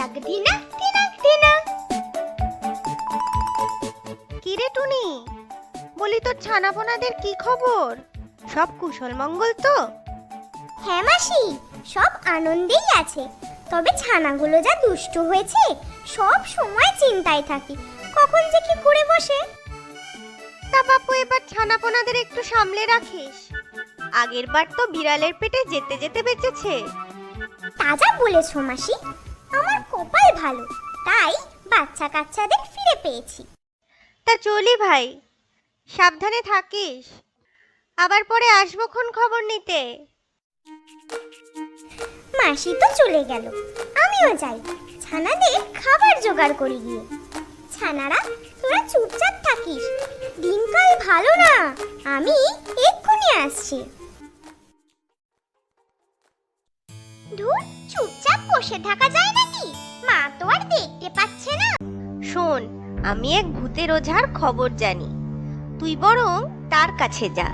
টিনাক টিনাক টিনাক টিনাক। কিরে টুনি, বলি তোর ছানাপোনাদের কি খবর? সব কুশল মঙ্গল তো? হ্যাঁ মাসি, সব আনন্দেই আছে। তবে ছানাগুলো যা দুষ্টু হয়েছে, সব সময় চিন্তায় থাকি কখন যে কি করে বসে। তা বাপু, এবার ছানাপোনাদের একটু সামলে রাখিস। আগের বার তো বিড়ালের পেটে যেতে যেতে বেঁচেছে। তাজা বলেছো মাসি, আমার কপাল ভালো, তাই বাচ্চা কাচ্চাদের ফিরে পেয়েছি। তা চলি ভাই, সাবধানে থাকিস। আবার পরে আসবো খন খবর নিতে। মাসি তো চলে গেল, আমিও যাই ছানাদের খাবার জোগাড় করি গিয়ে। ছানারা তোরা চুপচাপ থাকিস, দিনকাল ভালো না, আমি এক্ষুনি আসছি। ধুর, চুপচাপ বসে থাকা যায় নাকি? মা তো আর দেখতে পাচ্ছে না। শোন, আমি এক ভূতের ওঝার খবর জানি। তুই বরং তার কাছে যা।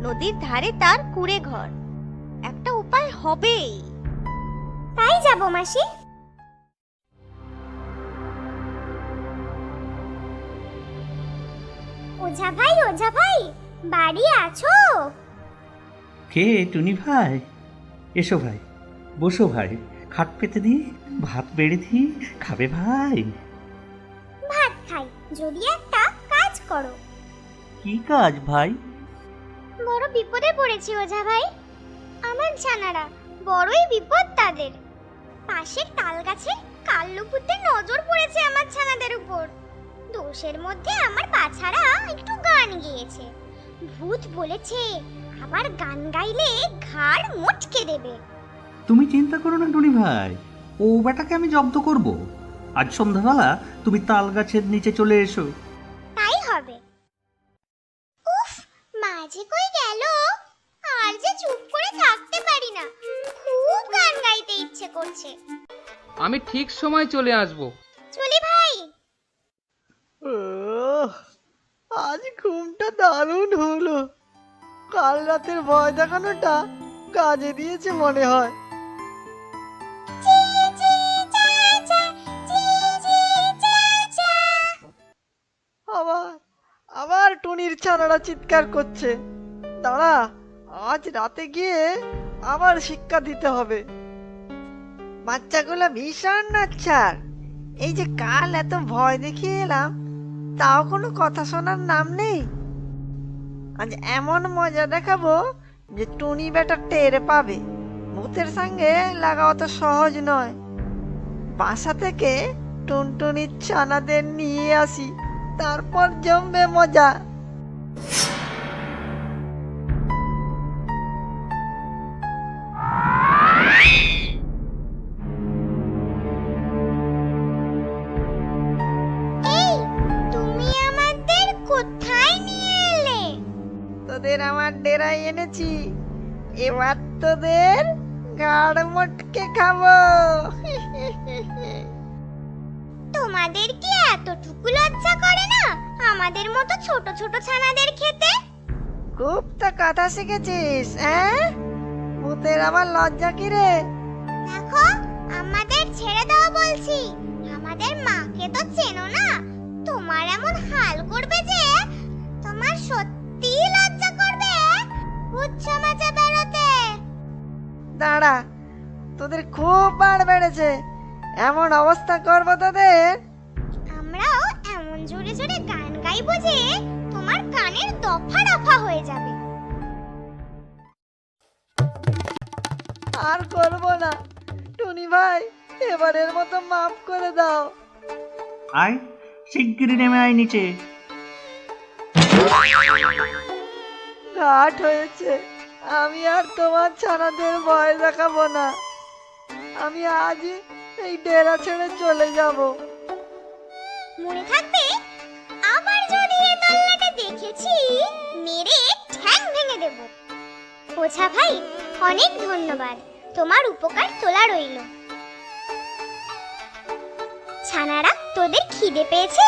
নদীর ধারে তার কুঁড়ে ঘর। একটা উপায় হবেই। তাই যাব মাসি। ওঝা ভাই, ওঝা ভাই, বাড়ি আছো? কে টুনি ভাই? এসো ভাই, বসো ভাই, খাট পেতে দিই, ভাত বেড়ে দিই, খাবে ভাই? ভাত খাই, যদি একটা কাজ করো। কি কাজ ভাই? বড় বিপদে পড়েছি ওঝা ভাই। আমার ছানারা বড়ই বিপদ তাদের। পাশের তাল গাছে কাল্লু ভূতের নজর পড়েছে আমার ছানাদের উপর। দোষের মধ্যে আমার বাছারা একটু গান গেয়েছে। ভূত বলেছে আবার গান গাইলে ঘাড় মটকে দেবে। তুমি চিন্তা করো না টুনি ভাই, ও বেটাকে আমি জব্দ করব। আজ সন্ধ্যাবেলা তুমি তাল গাছের নিচে চলে এসো। তাই হবে। উফ, মাঝে কই গেল? আর যে চুপ করে থাকতে পারি না, খুব গান গাইতে ইচ্ছে করছে। আমি ঠিক সময় চলে আসব। চলি ভাই। আজ ঘুমটা দারুণ হলো। কাল রাতের ভয় দেখানোটা কাজে দিয়েছে মনে হয়। আবার আবার টুনির ছানারা চিৎকার করছে। দাঁড়া, আজ রাতে গিয়ে আবার শিক্ষা দিতে হবে। বাচ্চাগুলো ভীষণ নাচ্ছার। এই যে কাল এত ভয় দেখিয়ে এলাম, তাও কোনো কথা শোনার নাম নেই। আজ এমন মজা দেখাবো যে টুনি বেটা টের পাবে। ভূতের সঙ্গে লাগা অত সহজ নয়। বাসা থেকে টুনটুনির ছানাদের নিয়ে আসি, তারপর জমবে মজা। এই, তুমি আমাদের কোথায় নিয়ে এলে? তোদের আমার ডেরায় এনেছি। এবার তোদের গাড় মটকে খাবো। তোমাদের কি এতটুকু লজ্জা করে না আমাদের মতো ছোট ছোট ছানাদের খেতে? খুব তো কথা শিখেছিস, হ্যাঁ? ভূতের আবার লজ্জা কি রে? দেখো, আমাদের ছেড়ে দাও বলছি। আমাদের মাকে তো চেনো না, তোমার এমন হাল করবে যে তোমার সত্যি লজ্জা করবে ভূত সমাজে বেরোতে। দাঁড়া, তোদের খুব বাড় বেড়েছে। এমন অবস্থা করবো তোদের। আমরাও এমন জোরে জোরে গান গাইবো যে তোমার কানের দফা রফা হয়ে যাবে। আর করবো না। টুনি ভাই, এবারের মতো মাফ করে দাও। আয়, শিগগিরই নেমে আয় নিচে। ঘাট হয়েছে। আমি আর তোমার ছানাদের ভয় দেখাবো না। আমি আজই এই ডেরা ছেড়ে চলে যাব। মনে থাকবে, আবার যদি এ দল্লাটা দেখেছি, মেরে ঠ্যাং ভেঙে দেব। ওঝা ভাই, অনেক ধন্যবাদ, তোমার উপকার তোলা রইল। ছানারা, তোদের খিদে পেয়েছে?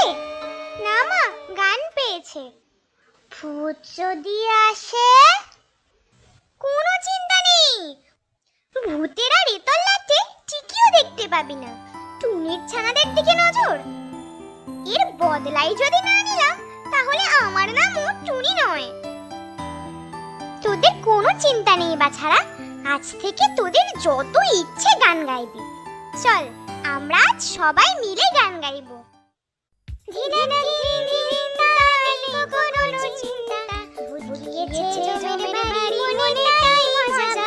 না মা, গান পেয়েছে। ভূত যদি আসে, কোনো চিন্তা নেই, ভূতের আর এতল্লাতে টিকিও দেখতে পাবি না। টুনির ছানাদের দিকে নজর? এর বদলাই যদি না নিলাম তাহলে আমার নামও টুনি নয়। তোদের কোনো চিন্তা নেই বাছারা, আজ থেকে তোদের যত ইচ্ছে গান গাইবি। চল আমরা আজ সবাই মিলে গান গাইবো। ধীরে ধীরে ধীরে তালে কোনো চিন্তা ভুলিয়েছে জমের বাড়ি মনে তাই মজা